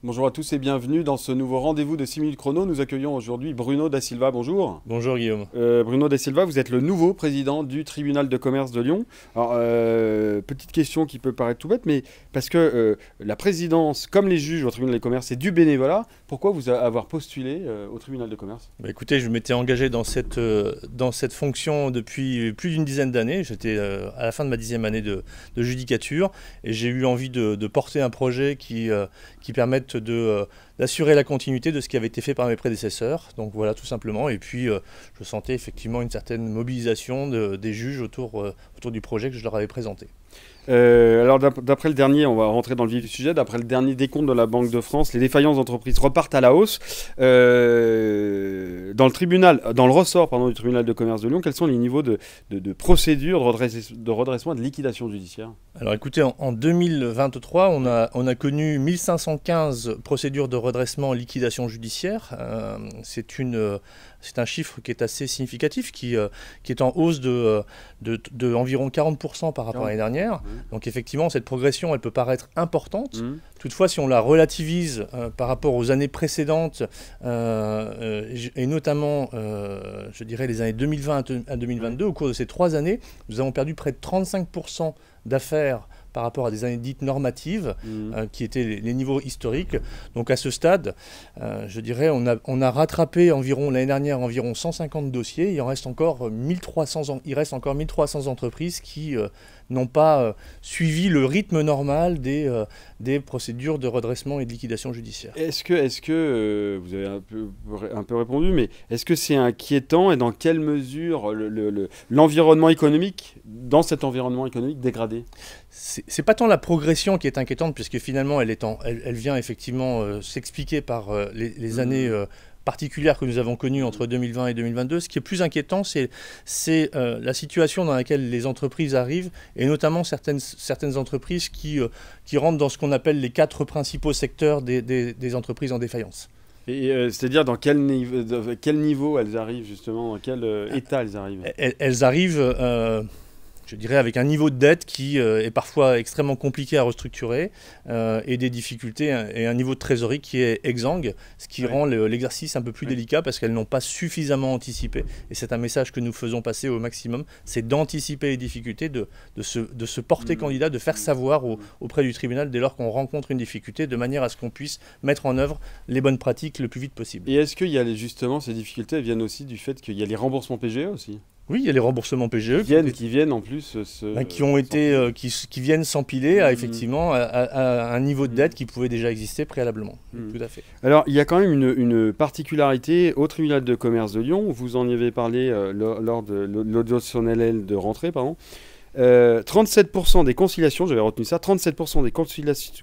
Bonjour à tous et bienvenue dans ce nouveau rendez-vous de 6 minutes chrono. Nous accueillons aujourd'hui Bruno Da Silva. Bonjour. Bonjour Guillaume. Bruno Da Silva, vous êtes le nouveau président du tribunal de commerce de Lyon. Alors, petite question qui peut paraître tout bête, mais parce que la présidence, comme les juges au tribunal de commerce, c'est du bénévolat, pourquoi vous avoir postulé au tribunal de commerce? Écoutez, je m'étais engagé dans cette fonction depuis plus d'une dizaine d'années. J'étais à la fin de ma 10e année de judicature et j'ai eu envie de porter un projet qui permette d'assurer la continuité de ce qui avait été fait par mes prédécesseurs. Donc voilà, tout simplement. Et puis, je sentais effectivement une certaine mobilisation des juges autour du projet que je leur avais présenté. Alors d'après le dernier, on va rentrer dans le vif du sujet, d'après le dernier décompte de la Banque de France, les défaillances d'entreprises repartent à la hausse. Dans le ressort du tribunal de commerce de Lyon, quels sont les niveaux de procédure, de redressement et de liquidation judiciaire? Alors écoutez, en 2023, on a connu 1515 procédures de redressement et liquidation judiciaire. C'est un chiffre qui est assez significatif, qui est en hausse de environ 40% par rapport à l'année dernière. Donc effectivement, cette progression, elle peut paraître importante. Toutefois, si on la relativise par rapport aux années précédentes, et notamment, je dirais, les années 2020 à 2022, au cours de ces 3 années, nous avons perdu près de 35% d'affaires par rapport à des années dites normatives, qui étaient les niveaux historiques. Donc à ce stade, je dirais, on a rattrapé l'année dernière environ 150 dossiers. Il reste encore 1300 entreprises qui n'ont pas suivi le rythme normal des procédures de redressement et de liquidation judiciaire. Est-ce que vous avez un peu répondu, mais est-ce que c'est inquiétant et dans quelle mesure l'environnement économique, dans cet environnement économique dégradé? C'est pas tant la progression qui est inquiétante, puisque finalement elle vient effectivement s'expliquer par les années particulières que nous avons connues entre 2020 et 2022. Ce qui est plus inquiétant, c'est la situation dans laquelle les entreprises arrivent, et notamment certaines entreprises qui rentrent dans ce qu'on appelle les 4 principaux secteurs des entreprises en défaillance. Et c'est-à-dire dans quel niveau elles arrivent justement, dans quel état elles arrivent? Elles arrivent... je dirais avec un niveau de dette qui est parfois extrêmement compliqué à restructurer et des difficultés et un niveau de trésorerie qui est exsangue, ce qui rend l'exercice un peu plus délicat parce qu'elles n'ont pas suffisamment anticipé. Et c'est un message que nous faisons passer au maximum, c'est d'anticiper les difficultés, de se porter candidat, de faire savoir auprès du tribunal dès lors qu'on rencontre une difficulté, de manière à ce qu'on puisse mettre en œuvre les bonnes pratiques le plus vite possible. Et est-ce qu'il y a justement ces difficultés viennent aussi du fait qu'il y a les remboursements PGE aussi? Oui, il y a les remboursements PGE qui viennent en plus qui viennent s'empiler effectivement à un niveau de dette qui pouvait déjà exister préalablement. Tout à fait. Alors, il y a quand même une particularité au tribunal de commerce de Lyon. Vous en y avez parlé lors de l'audientionnel de rentrée, pardon. 37% des conciliations, j'avais retenu ça, 37% des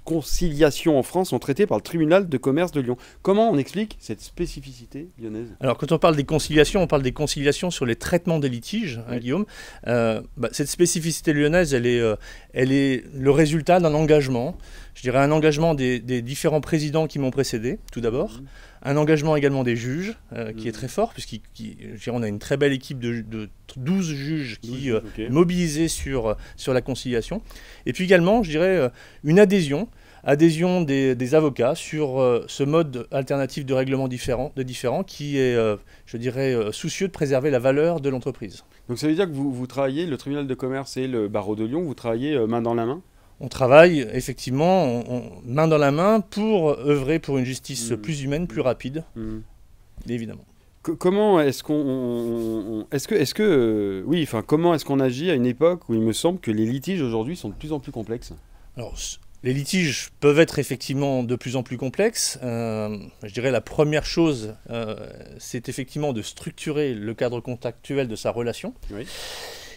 conciliations en France sont traitées par le tribunal de commerce de Lyon. Comment on explique cette spécificité lyonnaise? Alors quand on parle des conciliations, on parle des conciliations sur les traitements des litiges, Guillaume. Cette spécificité lyonnaise, elle est le résultat d'un engagement, je dirais un engagement des différents présidents qui m'ont précédé, tout d'abord. Un engagement également des juges, qui est très fort, puisqu'on a une très belle équipe de 12 juges qui mobilisés sur la conciliation. Et puis également, je dirais, une adhésion des avocats sur ce mode alternatif de règlement différent qui est, je dirais, soucieux de préserver la valeur de l'entreprise. Donc ça veut dire que vous travaillez, le tribunal de commerce et le barreau de Lyon, vous travaillez main dans la main? On travaille effectivement main dans la main pour œuvrer pour une justice plus humaine, plus rapide, évidemment. Comment est-ce comment est-ce qu'on agit à une époque où il me semble que les litiges aujourd'hui sont de plus en plus complexes? Alors, les litiges peuvent être effectivement de plus en plus complexes. Je dirais la première chose, c'est effectivement de structurer le cadre contractuel de sa relation. Oui.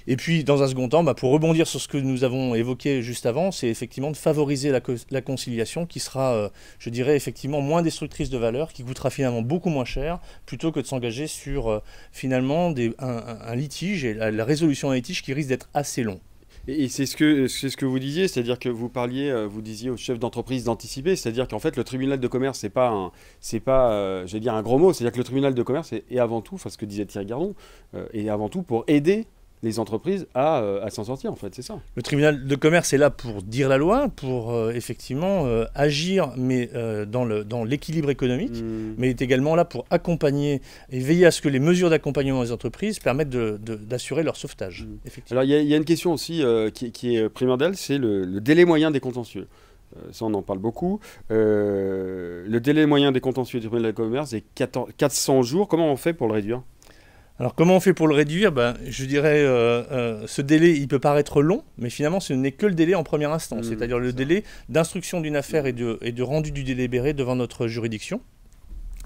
Et puis, dans un second temps, pour rebondir sur ce que nous avons évoqué juste avant, c'est effectivement de favoriser la conciliation qui sera, je dirais, effectivement moins destructrice de valeur, qui coûtera finalement beaucoup moins cher, plutôt que de s'engager sur, finalement, un litige et la résolution d'un litige qui risque d'être assez long. Et c'est ce que vous disiez, c'est-à-dire que vous disiez aux chefs d'entreprise d'anticiper, c'est-à-dire qu'en fait le tribunal de commerce c'est pas je vais dire un gros mot, c'est-à-dire que le tribunal de commerce est avant tout, enfin ce que disait Thierry Gardon, est avant tout pour aider les entreprises à s'en sortir, en fait, c'est ça. Le tribunal de commerce est là pour dire la loi, pour effectivement agir, mais dans l'équilibre économique, mais il est également là pour accompagner et veiller à ce que les mesures d'accompagnement des entreprises permettent d'assurer leur sauvetage. Alors il y a une question aussi qui est primordiale, c'est le délai moyen des contentieux. Ça, on en parle beaucoup. Le délai moyen des contentieux du tribunal de commerce est 400 jours. Comment on fait pour le réduire ? Alors comment on fait pour le réduire ? Je dirais, ce délai, il peut paraître long, mais finalement ce n'est que le délai en première instance, c'est-à-dire le délai d'instruction d'une affaire et de rendu du délibéré devant notre juridiction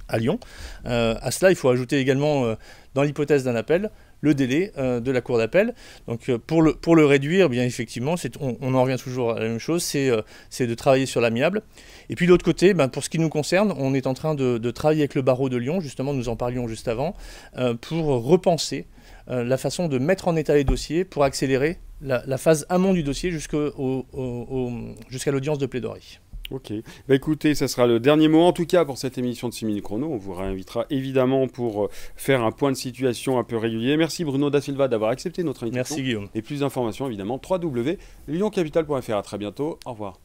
à Lyon. À cela, il faut ajouter également, dans l'hypothèse d'un appel, le délai de la cour d'appel. Donc pour le réduire, bien effectivement, on en revient toujours à la même chose, c'est de travailler sur l'amiable. Et puis de l'autre côté, pour ce qui nous concerne, on est en train de travailler avec le barreau de Lyon, justement, nous en parlions juste avant, pour repenser la façon de mettre en état les dossiers pour accélérer la phase amont du dossier jusqu'à l'audience de plaidoirie. Ok. Écoutez, ça sera le dernier mot en tout cas pour cette émission de 6 minutes chrono. On vous réinvitera évidemment pour faire un point de situation un peu régulier. Merci Bruno Da Silva d'avoir accepté notre invitation. Merci Guillaume. Et plus d'informations évidemment www.lyoncapital.fr. À très bientôt. Au revoir.